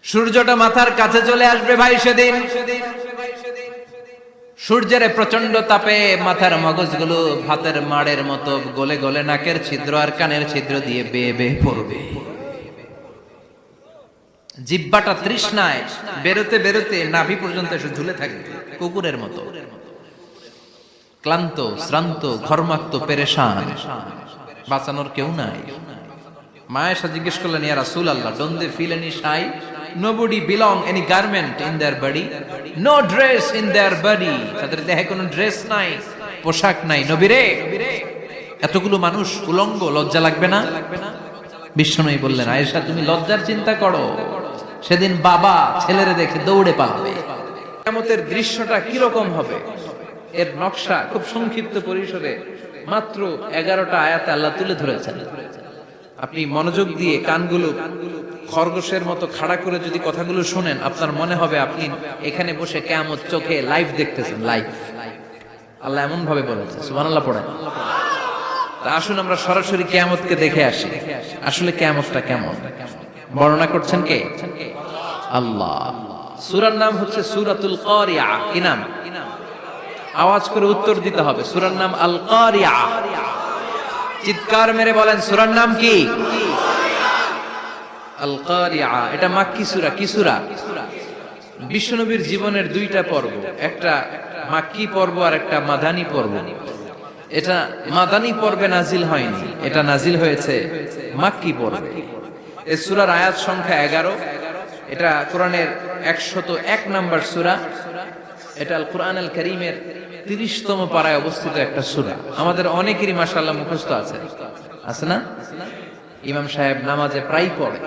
সূর্যটা মাথার কাছে চলে আসবে ভাই সেদিন। সূর্যের প্রচন্ড তাপে মাথার মগজগুলো ভাতের মাড়ের মতো গলে গলে নাকের ছিদ্র আর কানের ছিদ্র দিয়ে বেয়ে বেয়ে পড়বে। জিহ্বাটা তৃষ্ণায় বেরোতে বেরোতে নাভি পর্যন্ত এসে ঝুলে থাকবে কুকুরের মতো, ক্লান্ত শ্রান্ত ঘর্মাক্ত পেরেশান, বাঁচানোর কেউ নাই। মায়েশা জিজ্ঞেস করলেন, ইয়া রাসূলুল্লাহ, don't they feel any shy? Nobody belong any garment in their body, no dress in their body. তাদের দেহে কোনো ড্রেস নাই, পোশাক নাই। নবীরে, এতগুলো মানুষ উলঙ্গ, লজ্জা লাগবে না? বিশ্বনবী বললেন, আয়েশা তুমি লজ্জার চিন্তা করো, সেদিন বাবা ছেলেরে দেখে দৌড়ে পালাবে। কিয়ামতের দৃশ্যটা কিরকম হবে এর নকশা খুব সংক্ষিপ্ত পরিসরে মাত্র 11টা আয়াতে আল্লাহ তুলে ধরেছেন। আপনি মনোযোগ দিয়ে কানগুলো খরগোশের মতো খাড়া করে যদি কথাগুলো শুনেন, আপনার মনে হবে আপনি এখানে বসে কিয়ামত চোখে লাইভ দেখতেছেন। লাইভ আল্লাহ এমন ভাবে বলেছে, সুবহানাল্লাহ পড়েন। তা আসুন আমরা সরাসরি কিয়ামতকে দেখে আসি, আসলে কিয়ামতটা কেমন। বর্ণনা করছেন কে? আল্লাহ। সূরার নাম হচ্ছে সূরাতুল কারিয়া। কি নাম? আওয়াজ করে উত্তর দিতে হবে। সূরার নাম আল কারিয়া। চিৎকার মেরে বলেন, সূরার নাম কি? আল কারিয়া। এটা মাক্কি সূরা। কি সূরা? বিশ্বনবীর জীবনের দুইটা পর্ব, একটা মাক্কি পর্ব আর একটা মাদানী পর্ব। এটা মাদানী পর্বে নাজিল হয়নি, এটা নাজিল হয়েছে মাক্কি পর্বে। এই সূরার আয়াত সংখ্যা 11। এটা কোরআনের 101 নম্বর সূরা। এটা আল কোরআন আল কারীমের 30তম পারায় অবস্থিত একটা সূরা। আমাদের অনেকেরই মাশাআল্লাহ মুখস্থ আছে, আছে না? ইমাম সাহেব নামাজে প্রায় পড়ে,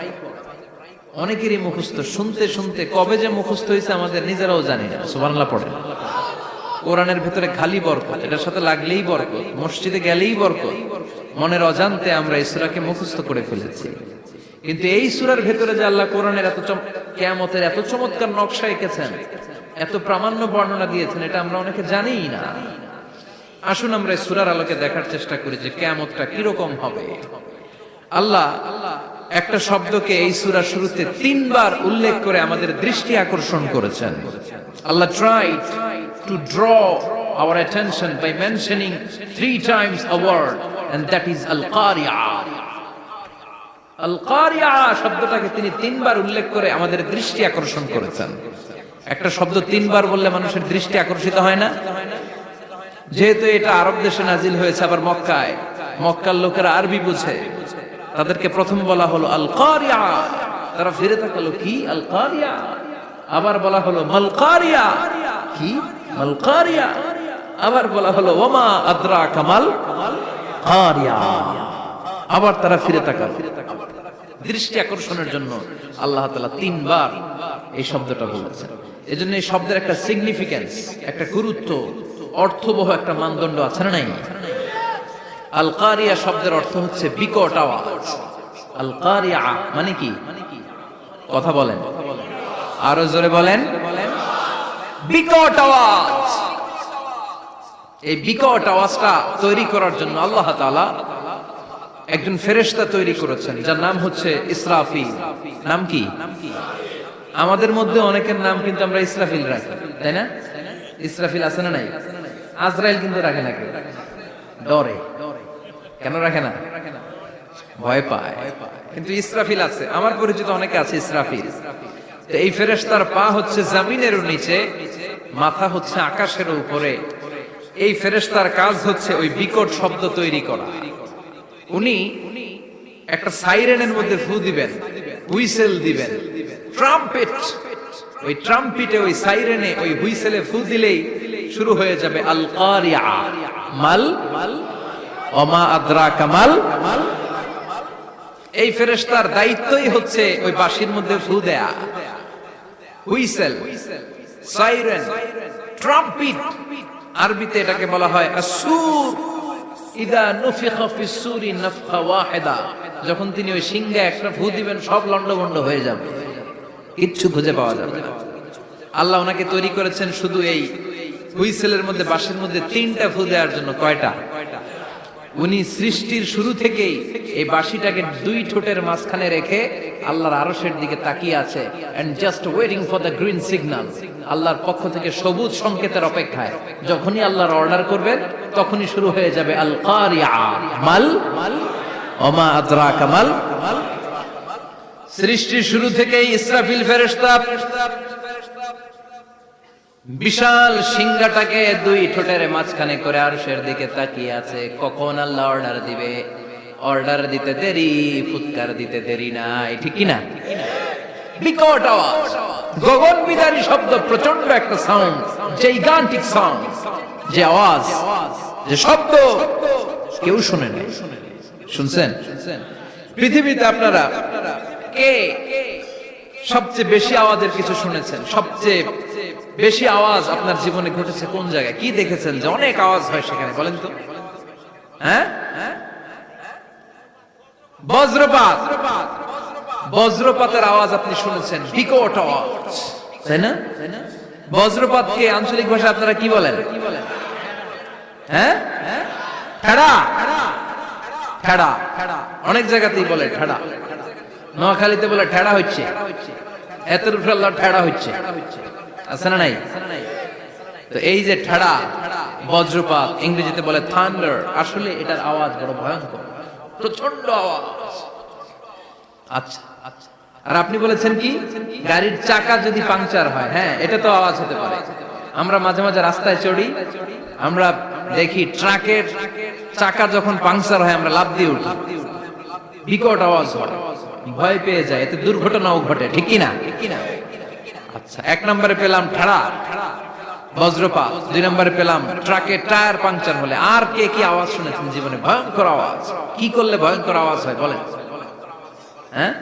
অনেকেরই মুখস্থ। শুনতে শুনতে কবে যে মুখস্থ হয়েছে আমাদের নিজেরাও জানি না। সুবহানাল্লাহ পড়ে। কোরআনের ভেতরে খালি বরকত, এটার সাথে লাগলেই বরকত, মসজিদে গেলেই বরকত। মনের অজান্তে আমরা এই সূরাকে মুখস্থ করে ফেলেছি। কিন্তু এই সূরার ভেতরে যে আল্লাহ কোরআনের কিয়ামতের এত চমৎকার নকশা এঁকেছেন, এত প্রামাণ্য বর্ণনা দিয়েছেন, এটা আমরা অনেকে জানিই না। আসুন আমরা এই সূরার আলোকে দেখার চেষ্টা করি যে কিয়ামতটা কিরকম হবে। আল্লাহ একটা শব্দকে এই সূরার শুরুতে 3 বার উল্লেখ করে আমাদের দৃষ্টি আকর্ষণ করেছেন। আল্লাহ tried to draw our attention by mentioning 3 times a word, and that is al-qari'ah. al-qari'ah শব্দটাকে তিনি 3 বার উল্লেখ করে আমাদের দৃষ্টি আকর্ষণ করেছেন। একটা শব্দ 3 বার বললে মানুষের দৃষ্টি আকর্ষিত হয় না? যেহেতু এটা আরব দেশে নাজিল হয়েছে, আবার মক্কায়, মক্কার লোকেরা আরবি বুঝে, তাদেরকে প্রথম বলা হলো আল কারিয়া। তারা ফিরে তাকালো, কি আল কারিয়া? আবার বলা হলো মাল কারিয়া। কি মাল কারিয়া? আবার বলা হলো ওমা আদরাকা মাল কারিয়া। আবার তারা ফিরে তাকালো। দৃষ্টি আকর্ষণের জন্য আল্লাহ তাআলা 3 বার এই শব্দটা বলেছেন। এজন্য এই শব্দের একটা সিগনিফিকেন্স, একটা গুরুত্ব, অর্থবহ একটা মানদণ্ড আছে না নাই? আল কারিয়া শব্দের অর্থ হচ্ছে বিকট আওয়াজ। আল কারিয়া মানে কি? কথা বলেন, আরো জোরে বলেন। বিকট আওয়াজ। এই বিকট আওয়াজটা তৈরি করার জন্য আল্লাহ তাআলা একজন ফেরেশতা তৈরি করেছেন, যার নাম হচ্ছে ইসরাফিল। নাম কি? আমাদের মধ্যে অনেকের নাম কিন্তু আমরা ইসরাফিল রাখি, তাই না? ইসরাফিল আছে না নাই? আজরাইল কিন্তু রাখে না কেউ, ডরে। কেন রাখে না? ভয় পায়। কিন্তু ইসরাফিল আছে, আমার পরিচিত অনেকে আছে ইসরাফিল। তো এই ফেরেশতার পা হচ্ছে জমিনের নিচে, মাথা হচ্ছে আকাশের উপরে। এই ফেরেশতার কাজ হচ্ছে ওই বিকট শব্দ তৈরি করা। উনি একটা সাইরেনের মধ্যে ফু দিবেন, হুইসেল দিবেন, ট্রাম্পেট। ওই ট্রাম্পিটে, ওই সাইরেনে, ওই হুইসেলে ফু দিলেই শুরু হয়ে যাবে আল কারিয়া। মাল ওমা আদরাকা মাল। এই ফেরেশতার দায়িত্বই হচ্ছে ওই বাঁশির মধ্যে ফু দেয়া। হুইসেল, সাইরেন, ট্রাম্পিট, আরবিতে এটাকে বলা হয় আসুর। ইদা নুফিখা ফিস সূরি নাফখা ওয়াহিদা। যখন তিনি ওই সিংহে একটা ফু দিবেন, সব লন্ডভন্ড হয়ে যাবে, কিচ্ছু খুঁজে পাওয়া যাবে না। আল্লাহ ওনাকে তৈরি করেছেন শুধু এই হুইসেলের মধ্যে, বাঁশির মধ্যে 3টা ফু দেওয়ার জন্য। কয়টা? উনি সৃষ্টির শুরু থেকেই এই বাঁশিটাকে 2 ঠোঁটের মাঝখানে রেখে আল্লাহর আরশের দিকে তাকিয়ে আছে and just waiting for the green signal. আল্লাহর পক্ষ থেকে সবুজ সংকেতের অপেক্ষায়। যখনই আল্লাহর অর্ডার করবেন তখনই শুরু হয়ে যাবে আল কারিয়া মাল ওমা আদরাকা মাল। সৃষ্টির শুরু থেকেই ইসরাফিল ফেরেশতা বিশাল সিংহাটাকে দুই ঠোঁটের মাঝখানে করে আরশের দিকে তাকিয়ে আছে, কখন আল্লাহ অর্ডার দিবে। অর্ডার দিতে দেরি, ফুৎকার দিতে দেরি নাই, ঠিক কি না? বিকট আওয়াজ, গগনবিদারী শব্দ, প্রচন্ড একটা সাউন্ড, জাইগান্টিক সাউন্ড, যে আওয়াজ, যে শব্দ কেউ শুনে নাই। শুনছেন? পৃথিবীতে আপনারা কে সবচেয়ে বেশি আওয়াজের কিছু শুনেছেন? সবচেয়ে বেশি আওয়াজ আপনার জীবনে ঘটেছে কোন জায়গায়? কি দেখেছেন যে অনেক আওয়াজ হয় সেখানে? বলেন তো। হ্যাঁ, বজ্রপাত। বজ্রপাতের আওয়াজ আপনি শুনেছেন, বিকট আওয়াজ, তাই না? বজ্রপাতকে আঞ্চলিক ভাষা আপনারা কি বলেন? হ্যাঁ, ঠেড়া। ঠেড়া অনেক জায়গাতেই বলে ঠেড়া। নোয়াখালীতে বলে ঠেড়া হচ্ছে, এতের উপরে আল্লাহ ঠেড়া হচ্ছে, আছে না নাই? তো এই যে ঠেড়া, বজ্রপাত, ইংরেজিতে বলে থান্ডার, আসলে এটার আওয়াজ বড় ভয়ঙ্কর, প্রচন্ড আওয়াজ। আচ্ছা, আর আপনি বলেছেন কি, গাড়ির চাকা যদি পাংচার হয়, হ্যাঁ এটা তো আওয়াজ হতে পারে। আমরা মাঝে মাঝে রাস্তায় চড়ি, আমরা দেখি ট্রাকের চাকা যখন পাংচার হয় আমরা লাফ দিয়ে উঠি, বিকট আওয়াজ হয়, ভয় পেয়ে যায়, এতে দুর্ঘটনাও ঘটে, ঠিক কি না? আচ্ছা, এক নম্বরে পেলাম ঠেড়া, বজ্রপাত। দুই নম্বরে পেলাম ট্রাকের টায়ার পাংচার হলে। আর কে কি আওয়াজ শুনেছেন জীবনে? ভয়ঙ্কর আওয়াজ। কি করলে ভয়ঙ্কর আওয়াজ হয় বলেন? হ্যাঁ,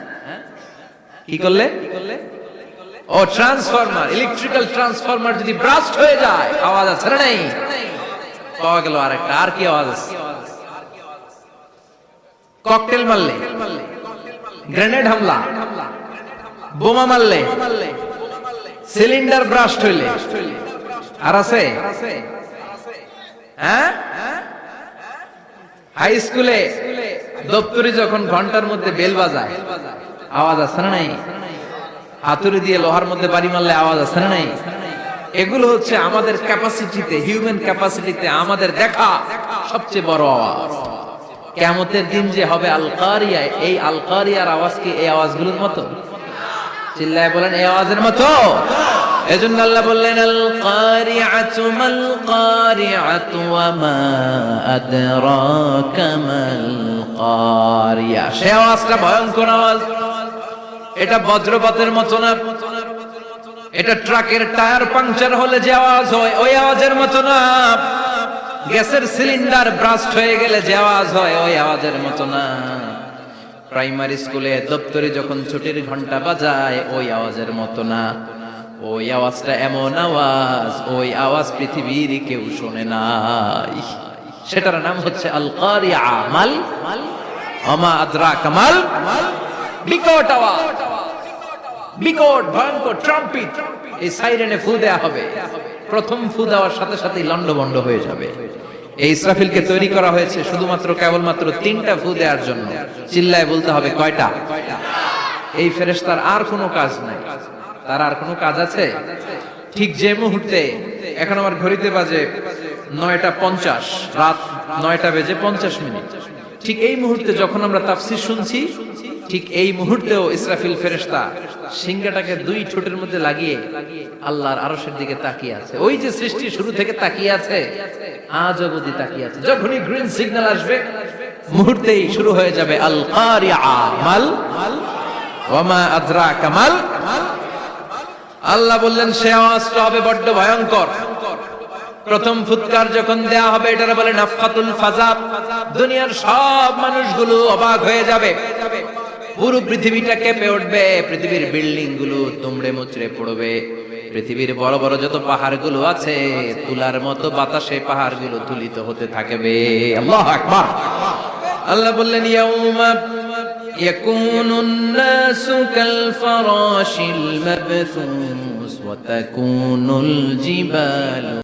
কি করলে? ও ট্রান্সফরমার, ইলেকট্রিক্যাল ট্রান্সফরমার যদি ব্রাস্ট হয়ে যায় আওয়াজ আছে না নাই? পাওয়া গেল আরেকটা। আর কি আওয়াজ আছে? ককটেল মারলে, গ্রেনেড হামলা, বোমা মারলে, সিলিন্ডার ব্রাস্ট হইলে। আর আছে? হ্যাঁ, হাই স্কুলে দপ্তরি যখন ঘন্টার মধ্যে বেল বাজায় আওয়াজ আছে না নাই? হাতুড়ি দিয়ে লোহার মধ্যে বাড়ি মারলে আওয়াজ আছে না নাই? এগুলো হচ্ছে আমাদের ক্যাপাসিটিতে, হিউম্যান ক্যাপাসিটিতে আমাদের দেখা সবচেয়ে বড় আওয়াজ। কিয়ামতের দিন যে হবে আল কারিয়া, এই আল কারিয়ার আওয়াজ কি এই আওয়াজগুলোর মতো? চিল্লায় বলেন, এই আওয়াজের মতো। এজন্য আল্লাহ বললেন আল কারিআতু মাল কারিআতু ওয়া মা আদরাকা মাল কারিয়া। সে আওয়াজটা ভয়ঙ্কর আওয়াজ। এটা বজ্রপাতের মতো না, এটা ট্রাকের টায়ার পাংচার হলে যে আওয়াজ হয় ওই আওয়াজের মতো না, গ্যাসের সিলিন্ডার ব্রাস্ট হয়ে গেলে যে আওয়াজ হয় ওই আওয়াজের মতো না, প্রাইমারি স্কুলে দপ্তরে যখন ছুটির ঘন্টা বাজায় ওই আওয়াজের মতো না। ওই আওয়াজটা এমন আওয়াজ, ওই আওয়াজ পৃথিবীর কেউ শোনে নাই। সেটার নাম হচ্ছে আল কারিয়া মাল ওমা আদরাকা মাল। বিকট আওয়াজ, বিকট ভয়ঙ্কর ট্রাম্পিট। এই সাইরেনে ফু দেয়া হবে, প্রথম ফু দেওয়ার সাথে সাথেই লন্ডভন্ড হয়ে যাবে। এই ইসরাফিলকে তৈরি করা হয়েছে শুধুমাত্র কেবলমাত্র 3টা ফু দেওয়ার জন্য। চিল্লায় বলতে হবে কয়টা? এই ফেরেশতার আর কোনো কাজ নাই। তার আর কোনো কাজ আছে? ঠিক যে মুহূর্তে, এখন আমার ঘড়িতে বাজে 9:50, রাত 9:50, ঠিক এই মুহূর্তে যখন আমরা তাফসীর শুনছি, ঠিক এই মুহূর্তেও ইসরাফিল ফেরেশতা সিংহাটাকে 2 ঠোঁটের মধ্যে লাগিয়ে আল্লাহর আরশের দিকে তাকিয়ে আছে। ওই যে সৃষ্টি শুরু থেকে তাকিয়ে আছে, আজ অবধি তাকিয়ে আছে। যখনই গ্রিন সিগন্যাল আসবে মুহূর্তেই শুরু হয়ে যাবে আল কারিয়া মাল ওয়া মা আদরাকা মাল। আল্লাহ বললেন সে আওয়াজটা হবে বড্ড ভয়ঙ্কর। প্রথম ফুৎকার যখন দেয়া হবে, এটারে বলে নাফখাতুল ফাজা। দুনিয়ার সব মানুষগুলো অবাক হয়ে যাবে, পুরো পৃথিবীটা কেঁপে উঠবে, পৃথিবীর বিল্ডিং গুলো দুমড়ে মুচড়ে পড়বে, পৃথিবীর বড় বড় যত পাহাড়গুলো আছে তুলার মতো বাতাসে পাহাড়গুলো তুলিত হতে থাকবে। আল্লাহু আকবার। আল্লাহ বললেন ইয়াউমা ইয়াকুনুন নাসু কাল ফারাশিল মাবথুস ওয়া তাকুনুল জিবালু